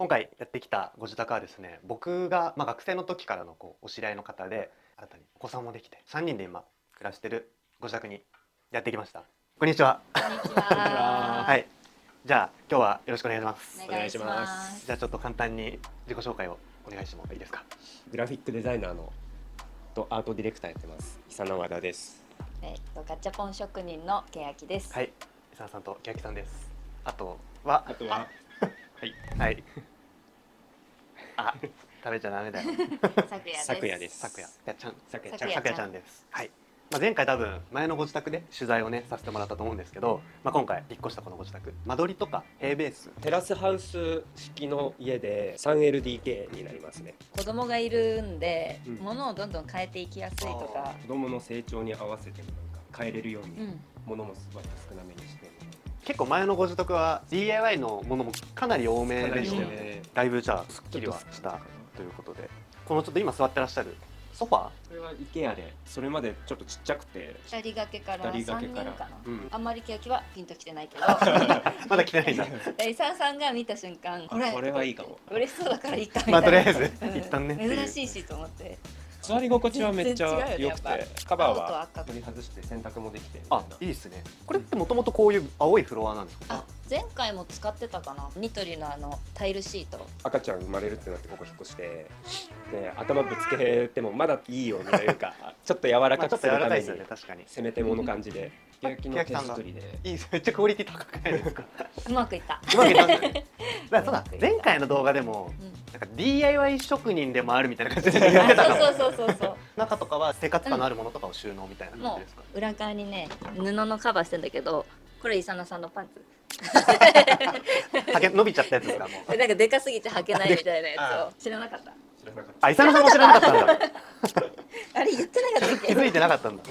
今回やってきたご自宅はですね、僕が、学生の時からのお知り合いの方で、新たにお子さんもできて3人で今暮らしてるご自宅にやってきました。こんにちは。こんにちこんにちは。は。はい。じゃあ今日はよろしくお願いします。お願いします。じゃあちょっと簡単に自己紹介をお願いしてもいいですか。グラフィックデザイナーのとアートディレクターやってます。久野和田です。ガチャポン職人の欅です。はい。伊沢さんと欅さんです。あとははい。はい。あ、食べちゃダメだよ。昨夜です。昨夜です。昨夜やちゃん。昨夜昨夜さくやちゃんです。はい。前回多分前のご自宅で取材をねさせてもらったと思うんですけど、今回引っ越したこのご自宅、間取りとか平ベース。テラスハウス式の家で 3LDK になりますね。子供がいるんで、うん物をどんどん変えていきやすいとか。子供の成長に合わせて変えれるように、うん。物も少なめにして、結構前のご自宅は DIY のものもかなり多めでしたよね。ね。だいぶじゃあすっきりはしたということで、このちょっと今座ってらっしゃるソファー。これは IKEA で、それまでちょっとちっちゃくて、二人掛けから二人掛三人けからかな。うんあんまり欅はピンときてないけど。まだ来てないんだ。伊沢さんが見た瞬間、これはいいかも。嬉しそうだからいいかみたいな。とりあえずうん一旦ねっていう珍しいしと思って。座り心地はめっちゃ全然違うよね良くて、やっカバー青とは赤取り外して洗濯もできてみたいあ、な。いいですね。これってもともとこういう青いフロアなんですか。あ、前回も使ってたかな。ニトリのタイルシート。赤ちゃん生まれるってなってここ引っ越して、で頭ぶつけてもまだいいよみたいなかちょっと柔らかちょっと柔くするためにらかいですよね、確かに。せめてもの感じで欅の手作りでいいです、めっちゃクオリティ高くないですか。うまくいった。うまくいったんですね。だからそうだ、前回の動画でもうん。なんか DIY 職人でもあるみたいな感じで言ってたかも。あ、そう。中とかは生活感のあるものとかを収納みたいな感もじですか。う裏側にね、布のカバーしてんだけど、これイサナさんのパンツ。伸びちゃったやつですかもう。なんかでかすぎて履けないみたいなやつを知らなかった。知らなかった。あ、伊佐野さんも知らなかったんだ。あれ言ってなかったっけ？気づいてなかったんだ。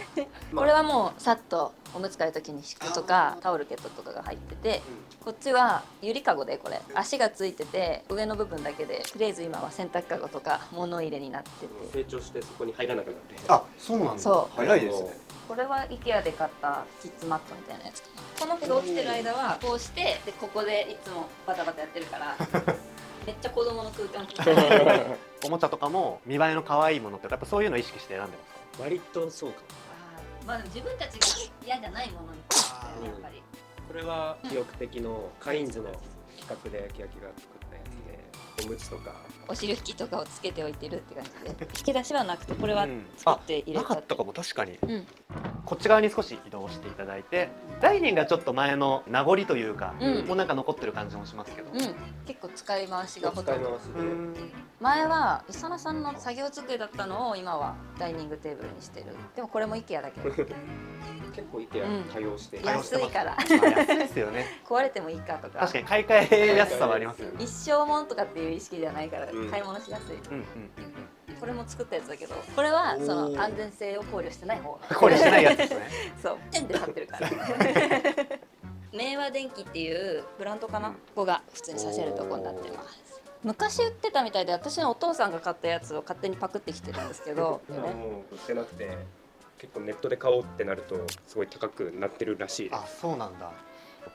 これはもうさっとおむつ替える時に敷くとかタオルケットとかが入ってて、こっちはゆりかごで、これ足がついてて上の部分だけで、とりあえず今は洗濯かごとか物入れになってて、成長してそこに入らなくなってあ、そうなんだ。そう早いですね。これは IKEA で買ったキッズマットみたいなやつかな。この子が起きてる間はこうして、でここでいつもバタバタやってるからめっちゃ子供の空間おもちゃとかも見栄えの可愛いものってやっぱそういうのを意識して選んでますか。割とそうかも。まあでも自分たちが嫌じゃないものに対してやっぱり。これは記憶的のカインズの企画で欅が作ったやつで、おむつとかお尻拭きとかをつけておいてるって感じで、引き出しはなくてこれはうん作って入れちゃってなかったかも確かに。うんこっち側に少し移動していただいて、ダイニングがちょっと前の名残というか、うんもうなんか残ってる感じもしますけど。うん結構使い回しがほとんど。使い回しで、うん前は伊佐野さんの作業机だったのを今はダイニングテーブルにしてる。でもこれも IKEA だけど結構 IKEA 多用して、うん安いからあ、安いですよね。壊れてもいいかとか、確かに買い替えやすさはありますよね。一生もんとかっていう意識じゃないからうん買い物しやすい。うんうんうんこれも作ったやつだけど、これはそおーの安全性を考慮してない方うん。これしないやつですね。そう、ペンで貼ってるから。明和電機っていうブランドかな、ここが普通にさせるとこになってます。昔売ってたみたいで、私のお父さんが買ったやつを勝手にパクってきてるんですけど、今もう売ってなくて、結構ネットで買おうってなるとすごい高くなってるらしいです。あ、そうなんだ。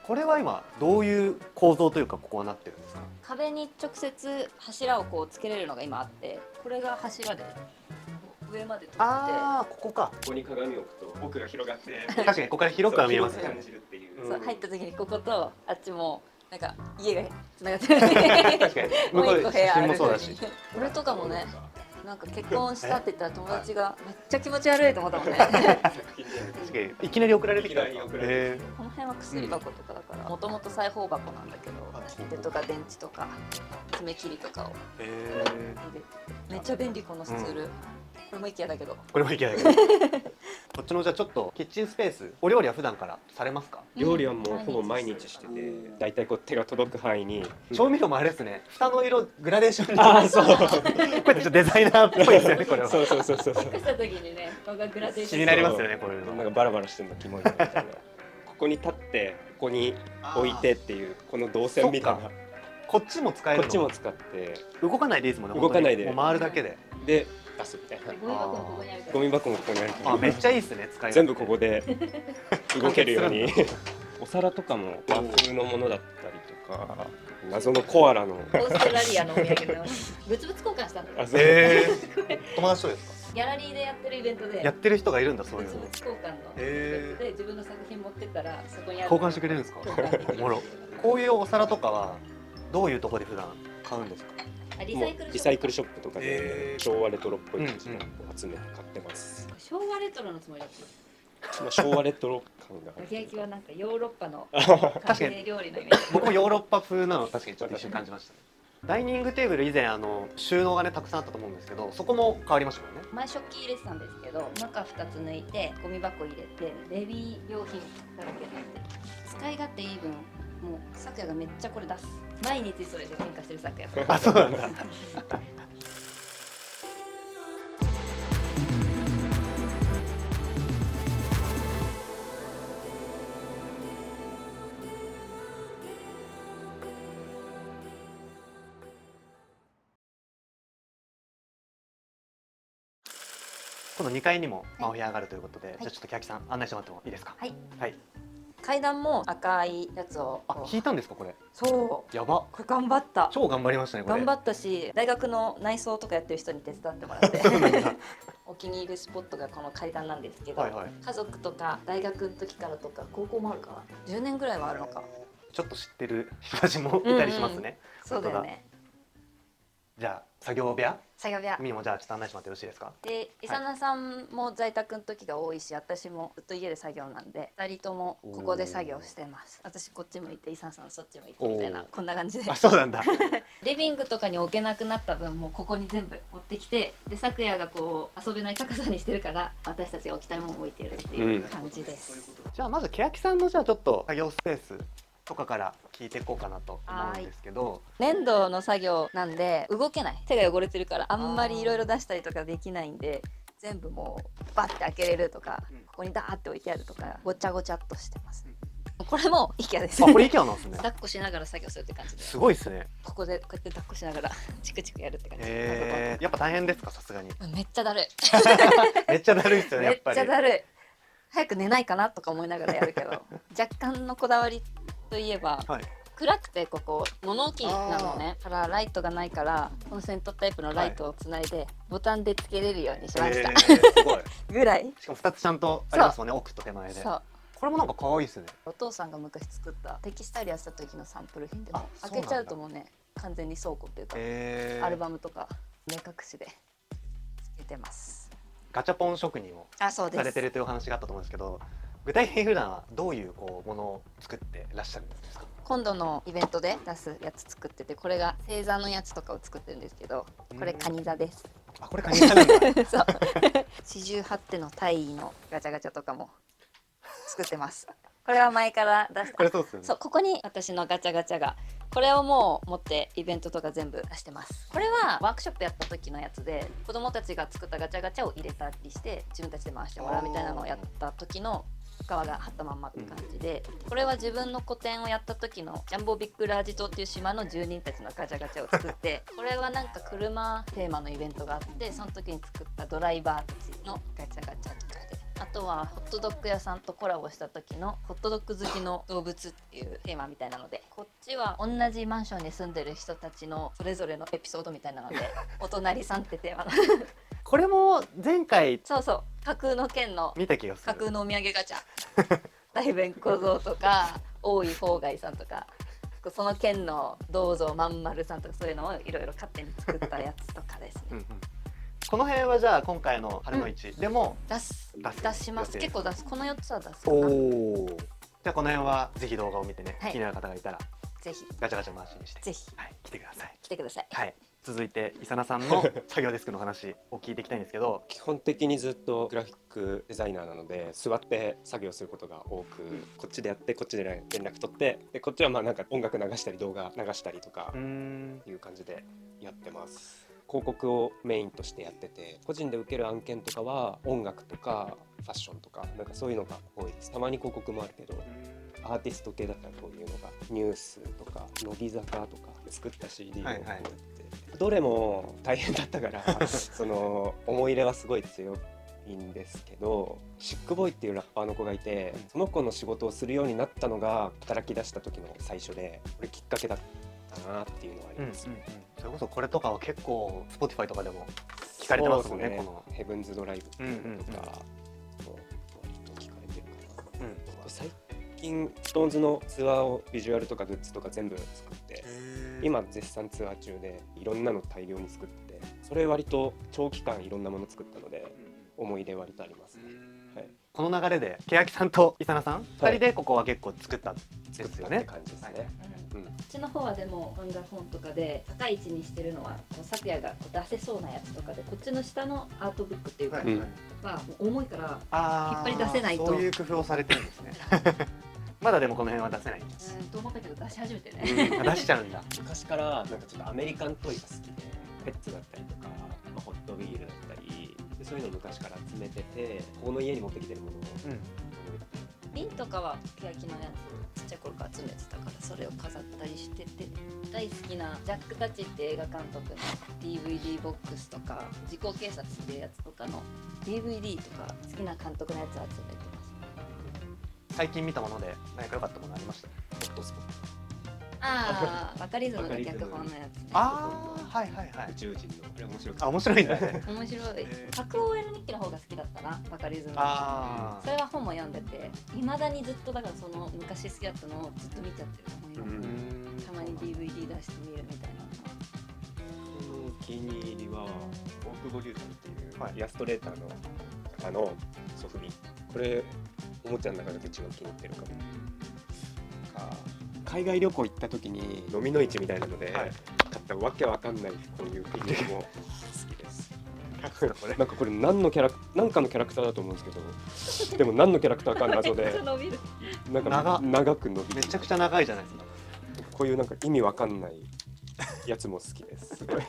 これは今どういう構造というかここはなってるんですか。壁に直接柱をこうつけれるのが今あって、これが柱で上まで取って、ああ、ここか。ここに鏡を置くと奥が広がって確かにここから広くは見えますねそう広く。感じるっていう。そう入った時にこことあっちもなんか家がつながってる。確かに向こうもう一個部屋ある写真もそうだし。これとかもね、なんか結婚したって言ったら友達がめっちゃ気持ち悪いと思ったもんね。確かにいきなり送られてきたんですか。いきなり送られてへこの辺は薬箱とかだから、もともと裁縫箱なんだけど、切手とか電池とか爪切りとかをえ入れてて、めっちゃ便利このスツール。これも IKEA だけど。これもいけないけど。こっちのじゃあちょっとキッチンスペース、お料理は普段からされますか。料理はもうほぼ毎日してて、だいたいこう手が届く範囲に。調味料もあれですね。蓋の色グラデーションに。あーそうこれちょっとデザイナーっぽいですよね、これは。そうそうそうそう。隠した時にね、ここがグラデーション。気になりますよね、こういうの。なんかバラバラしてるのキモいなみたいな。ここに立ってここに置いてっていうこの動線みたいな。そっこっちも使えるの。こっちも使って動かないでいいですもんね。動かないでもう回るだけで。で出すみたいな。ゴミ箱もここにあるから。ゴミ箱もここにあるから。あ、めっちゃいいですね、使い勝手。全部ここで動けるように。お皿とかも和風のものだったりとか謎のコアラのオーストラリアのお土産の物々交換したんだよ。あそう友達とですか？ギャラリーでやってるイベントでやってる人がいるんだ、そういうの。物々交換のイベントで自分の作品持ってったらそこにある交換してくれるんですか？交換できるおもろ。こういうお皿とかはどういうところで普段買うんですか？あリもうサイクルリサイクルショップとかで昭和レトロっぽい感じのうんを集めて買ってます。昭和レトロのつもりだったまあ昭和レトロ感がお焼きはなんかヨーロッパの確かに家庭料理のイメージ。僕もヨーロッパ風なの確かにちょっと一瞬感じましたね。ダイニングテーブル以前収納がねたくさんあったと思うんですけど、そこも変わりましたもんね。前食器入れてたんですけど中2つ抜いてゴミ箱入れてベビー用品だらけになって使い勝手いい分もう咲夜がめっちゃこれ出す毎日それで喧嘩してる咲夜とあ、そうなんだ。今度2階にもお部屋があるということで、じゃあちょっとキャキさん案内してもらってもいいですか？はい、はい。階段も赤いやつをあ、引いたんですかこれ？そうやば。これ頑張った超頑張りましたねこれ。頑張ったし大学の内装とかやってる人に手伝ってもらってそうなんだ。お気に入りスポットがこの階段なんですけど、はいはい。家族とか大学の時からとか高校もあるかな10年ぐらいはあるのかちょっと知ってる人たちもいたりしますね。そうだよねじゃあ作業部屋作業部屋みもじゃあちょっと案内してもらってよろしいですか？で伊佐奈さんも在宅の時が多いし私もずっと家で作業なんで2人ともここで作業してます。私こっち向いて伊佐奈さんそっち向いてみたいなこんな感じであ、そうなんだ。リビングとかに置けなくなった分もうここに全部持ってきてで昨夜がこう遊べない高さにしてるから私たちが置きたいものを置いてるっていう感じです、じゃあまず欅さんのじゃあちょっと作業スペースとかから聞いていこうかなと思うんですけど、粘土の作業なんで動けない手が汚れてるからあんまりいろいろ出したりとかできないんで全部もうバッて開けれるとかここにダーって置いてあるとかごちゃごちゃっとしてます。これも IKEA です。あ、これ IKEA なんですね。抱っこしながら作業するって感じですごいですね。ここでこうやって抱っこしながらチクチクやるって感じ。やっぱ大変ですか？さすがに。めっちゃだるいめっちゃだるいですよねやめっっぱり。ちゃだるい早く寝ないかなとか思いながらやるけど若干のこだわりといえば、はい、暗くてここ物置なのねからライトがないからコンセントタイプのライトをつないで、ボタンでつけれるようにしました、すごい。ぐらい。しかも2つちゃんとありますもんね、奥と手前で。そうこれもなんか可愛いですね。お父さんが昔作ったテキスタイルやってた時のサンプル品でも開けちゃうともうね完全に倉庫っていうか、アルバムとか目隠しでつけてます。ガチャポン職人をされてるというお話があったと思うんですけど、具体的に普段はどういうものを作ってらっしゃるんですか？今度のイベントで出すやつ作ってて、これが星座のやつとかを作ってるんですけど、これカニ座です。あ、これカニ座なんだ。そう四十八手のタイのガチャガチャとかも作ってます。これは前から出した。これそうですよね。そう、ここに私のガチャガチャが、これをもう持ってイベントとか全部出してます。これはワークショップやった時のやつで、子供たちが作ったガチャガチャを入れたりして自分たちで回してもらうみたいなのをやった時の側が貼ったまんまって感じで、これは自分の個展をやった時のジャンボビッグラージ島っていう島の住人たちのガチャガチャを作ってこれはなんか車テーマのイベントがあって、その時に作ったドライバーたちのガチャガチャとかで、あとはホットドッグ屋さんとコラボした時のホットドッグ好きの動物っていうテーマみたいなので、こっちは同じマンションに住んでる人たちのそれぞれのエピソードみたいなのでお隣さんってテーマのこれも前回そうそう架空の県の見た気がする。架空のお土産ガチャ大弁小僧とか大井法外さんとかその県の銅像まんまるさんとかそういうのをいろいろ勝手に作ったやつとかですね。この辺はじゃあ今回の春の市でも出します。結構出す。この4つは出すかな。おお。じゃあこの辺はぜひ動画を見てね、気になる方がいたらぜひガチャガチャ回しにしてぜひ来てください。来てください。はい。続いて伊佐奈さんの作業デスクの話を聞いていきたいんですけど、基本的にずっとグラフィックデザイナーなので座って作業することが多く、こっちでやってこっちで連絡取って、でこっちはまあなんか音楽流したり動画流したりとかいう感じでやってます。広告をメインとしてやってて、個人で受ける案件とかは音楽とかファッションとかなんかそういうのが多いです。たまに広告もあるけど、アーティスト系だったらこういうのがニュースとか乃木坂とか作った CD をこうやって、どれも大変だったからその思い入れはすごい強いんですけど、シックボーイっていうラッパーの子がいて、その子の仕事をするようになったのが働き出した時の最初で、これきっかけだったなっていうのはありますね。それこそこれとかは結構 Spotify とかでも聞かれてますもんね。そうですこのヘブンズドライブっていうのとかも割と聞かれてるかな。最近 SixTONES のツアーをビジュアルとかグッズとか全部作って、今絶賛ツアー中でいろんなの大量に作って、それ割と長期間いろんなもの作ったので思い出割とありますね。はい、この流れで欅さんとイサナさん2人でここは結構作ったんですよね。作ったって感じですね。うちの方はでも漫画本とかで高い位置にしてるのはこう咲夜がこう出せそうなやつとかで、こっちの下のアートブックっていうか、はもう重いから引っ張り出せないと。そういう工夫をされてるんですね。まだでもこの辺は出せない。と思ったけど出し始めてね。出しちゃうんだ。昔からなんかちょっとアメリカントイが好きで、ペッツだったりとか、ホットウィールだったりで、そういうのを昔から集めてて、ここの家に持ってきてるものを、瓶とかは欅のやつちっちゃい頃から集めてたから、それを飾ったりしてて、大好きなジャック・タッチって映画監督の DVD ボックスとか、時効警察っていうやつとかの DVD とか好きな監督のやつを集めてます。最近見たもので何か良かったものありました？ホットスポット。ああ、バカリズムの脚本のやつね。はいはいはい。宇宙人のあれ面白くて。面白いんだね。面白い。白 OL 日記の方が好きだったな、バカリズムの。それは本も読んでて、未だにずっとだからその昔好きだったのをずっと見ちゃってると思います。たまに DVD 出して見るみたいな。お気に入りは大久保龍太っていうイラストレーターの方のソフビ。これおもちゃの中で一番気に入ってるかも。海外旅行行った時に飲みの市みたいなので買ったわけわかんないこういうフィギュアも好きです。なんかこれなんかのキャラクターだと思うんですけど、でも何のキャラクターか謎でなんか長く伸びる。めちゃくちゃ長いじゃないですか。こういうなんか意味わかんないやつも好きです。すごい。爆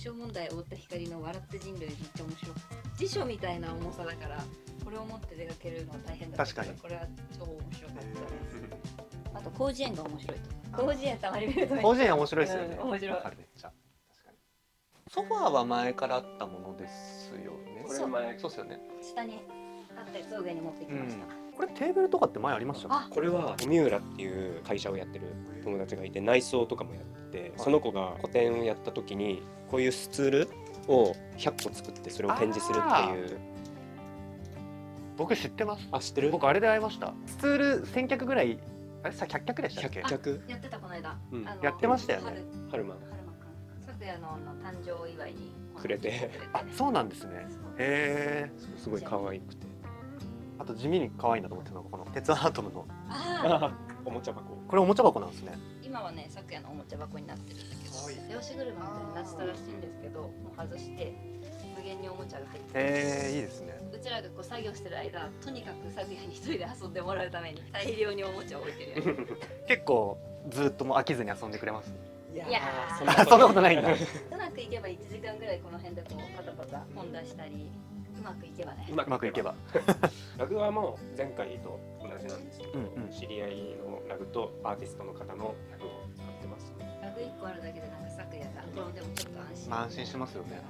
笑問題太田光の笑って人類めっちゃ面白い。辞書みたいな重さだからこれを持って出かけるのは大変だったけど、これは超面白かったです。あと広辞苑が面白いと。広辞苑たまに見ると広辞苑面白いですよね。面白い。めっちゃ確かに。ソファーは前からあったものですよね。これ前そうですよね。下にあったやつを上に持ってきました。これテーブルとかって前ありましたか？これは三浦っていう会社をやってる友達がいて、内装とかもやってて、その子が個展をやった時にこういうスツールを100個作ってそれを展示するっていう。僕知ってます。あ、知ってる？僕あれで会いました。スツール1000脚ぐらい、あれさ100脚でしたっけ？ 100脚やってたこの間。やってましたよね。春馬昨夜の誕生祝いにくれて。あ、そうなんですね。へえ。すごい可愛くて。あと地味に可愛いなと思ってたのがこの鉄アートムのおもちゃ箱。これおもちゃ箱なんですね。今はね、昨夜のおもちゃ箱になってるんだけど、手押し車みたいになってたらしいんですけど、もう外して無限におもちゃが入っていいですね。うちらがこう作業してる間、とにかく昨夜に一人で遊んでもらうために大量におもちゃを置いてるやつ。結構ずっともう飽きずに遊んでくれます。いやそんなことないんだ。うまくいけば1時間ぐらいこの辺でこうパタパタ本出したり、うまくいけばね。うまくいけば。ラグはもう前回と同じなんですけど、知り合いのラグとアーティストの方のラグを使ってます。ラグ1個あるだけでなんか昨夜が転んでもちょっと安心。安心しますよね。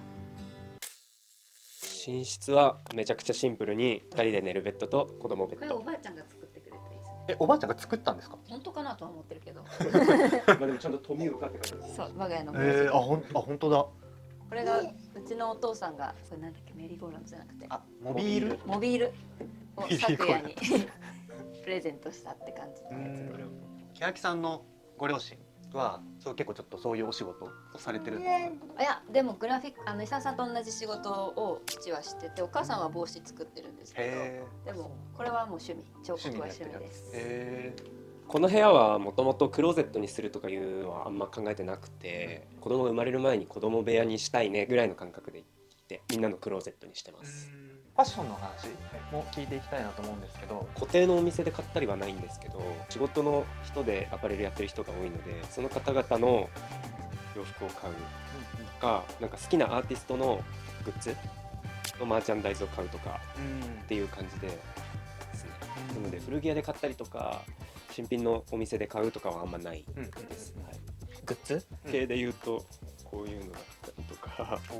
寝室はめちゃくちゃシンプルに2人で寝るベッドと子供ベこれッド。おばあちゃんが作ってくれたやつ。おばあちゃんが作ったんですか？本当かなとは思ってるけど。まあでもちゃんと富岡って書いてある。そう、我が家の。本当だ。これがうちのお父さんが、これなんだっけ、メリーゴーランドじゃなくて、モビールモビールを昨夜にプレゼントしたって感じのやつで。欅さんのご両親は結構ちょっとそういうお仕事をされてるんですか？いや、でもグラフィック、伊沢さんと同じ仕事を父はしてて、お母さんは帽子作ってるんですけど、でもこれはもう趣味、彫刻は趣味です。この部屋はもともとクローゼットにするとかいうのはあんま考えてなくて、子供が生まれる前に子供部屋にしたいねぐらいの感覚で来て、みんなのクローゼットにしてます。ファッションの話も聞いていきたいなと思うんですけど、固定のお店で買ったりはないんですけど、仕事の人でアパレルやってる人が多いので、その方々の洋服を買うとか、なんか好きなアーティストのグッズのマーチャンダイズを買うとかっていう感じでですね。なので古着屋で買ったりとか新品のお店で買うとかはあんまないです。はい、グッズ系で言うとこういうのだったりとか、かおお。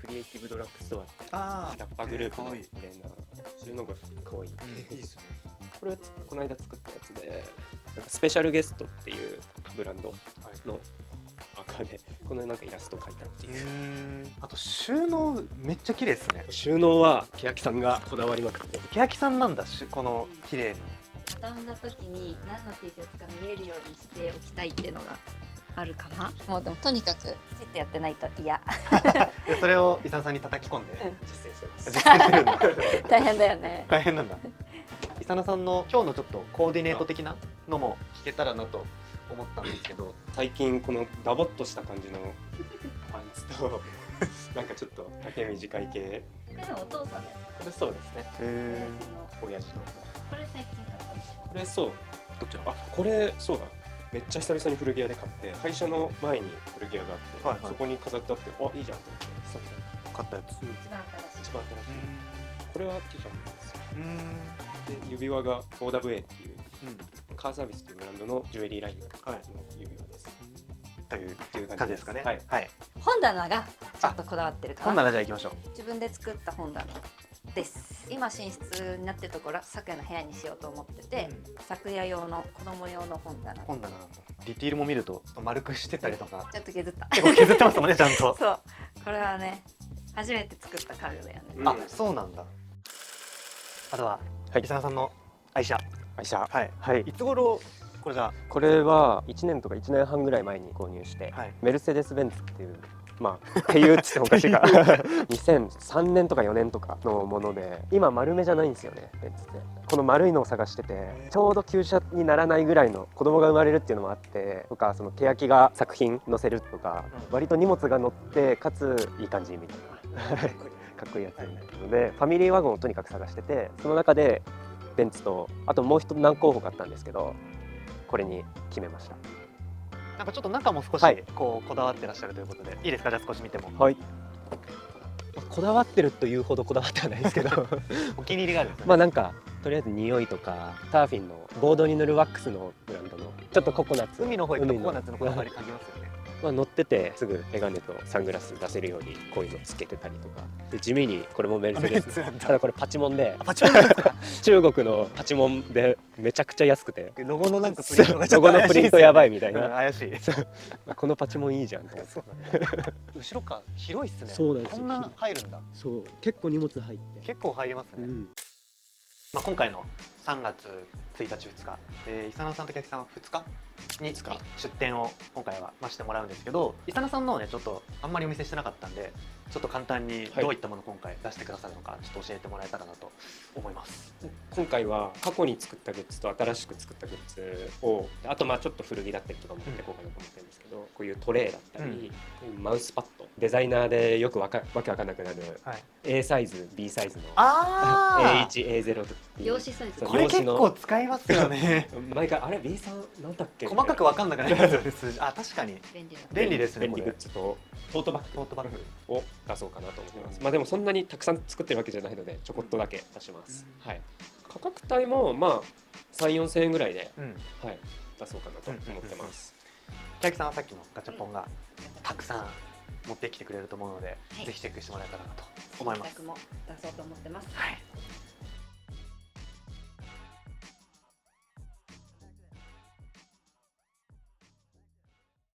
クリエイティブドラッグストアってあラッパーグループの可愛いブレンダーそういうのが可愛いいいですね。これはこの間作ったやつでなんかスペシャルゲストっていうブランドの赤でこのなんかイラスト描いたっていうあと収納めっちゃ綺麗ですね。収納は欅さんがこだわりまくって欅さんなんだこの綺麗に。畳んだ時に何の T シャツか見えるようにしておきたいっていうのがあるかな。もうでもとにかくきちっとやってないと嫌。でそれを伊沢さんに叩き込んで実践してます実践してるんだ。大変だよね。大変なんだ。伊佐野さんの今日のちょっとコーディネート的なのも聞けたらなと思ったんですけど、最近このダボっとした感じのパンツとなんかちょっと丈短い系これでもお父さんね。これそうですね親父のこれ最近買ったんですよ。これそうどっちの？あこれそうだめっちゃ久々に古着屋で買って会社の前に古着屋があって、はいはいそこに飾ってあってあいいじゃんと思ってそう買ったやつ。一番新しい。一番新しいこれは T シャツですようん。で指輪が OWA っていうカーサービスというブランドのジュエリーラインの指輪です、というっていう感じですかね。はいはい。本棚がちょっとこだわってるかな。ほんならじゃあ行きましょう。自分で作った本棚です。今寝室になってるところは昨夜の部屋にしようと思ってて、昨夜用の子供用の本棚。本棚なんだ。ディティールも見ると丸くしてたりとかちょっと削った。結構削ってますもんねちゃんと。そう。これはね初めて作った家具だよね。うんあ、そうなんだ。あとははい伊佐野さんの愛車。愛車はい。はいいつ頃これじゃこれは1年とか1年半ぐらい前に購入して、はいメルセデス・ベンツっていうまあっていうっつってもおかしいか2003年とか4年とかのもので今丸めじゃないんですよねベンツってこの丸いのを探しててちょうど旧車にならないぐらいの子供が生まれるっていうのもあってとかその欅が作品載せるとか、割と荷物が乗ってかついい感じみたいなかっこいいやつなのでファミリーワゴンをとにかく探しててその中でベンツとあともう一つ何候補かあったんですけどこれに決めました。なんかちょっと中も少しはいこうこだわってらっしゃるということでいいですか、じゃあ少し見ても。はいこだわってるというほどこだわってはないですけどお気に入りがあるんですよね。まあなんかとりあえず匂いとかサーフィンのボードに塗るワックスのブランドのちょっとココナッツ海の方行くと海ココナッツのこだわり感じますよね。まあ乗っててすぐメガネとサングラス出せるようにこういうのつけてたりとかで地味にこれもメルセデスただこれパチモンでパチモンですか。中国のパチモンでめちゃくちゃ安くてロゴのなんかプリントがちょロっとゴのプリントやばいみたいうんな怪しい。このパチモンいいじゃんと思ってそう後ろか広いっすね。そうなんですよこんな入るんだ。そう結構荷物入って結構入りますね。まあ今回の3月1日2日、伊佐野さんと欅さんは2日に出店を今回はしてもらうんですけど、伊佐野さんのをねちょっとあんまりお見せしてなかったんで、ちょっと簡単にどういったものを今回出してくださるのかちょっと教えてもらえたらなと思います。今回は過去に作ったグッズと新しく作ったグッズをあとまあちょっと古着だったりとかも持っていこうかなと思ってるんですけど、こういうトレイだったり、マウスパッドデザイナーでよくわけわかんなくなるはい。 A サイズ B サイズのあ A1A0 っていう用紙サイズそうこれ結構使いますよね。毎回あれ B さんなんだっけ細かく分かんなくなりますよね数字。あ、確かに便利な。便利ですね。便利これグッズとトートバッグトートバッグ。を出そうかなと思ってます。まあでもそんなにたくさん作ってるわけじゃないのでちょこっとだけ出します。はい。価格帯もまあ3、4千円ぐらいで、うん。はい、出そうかなと思ってます。欅さんはさっきのガチャポンがたくさん持ってきてくれると思うので、はいぜひチェックしてもらえたらなと思います。企画も出そうと思ってます。はい。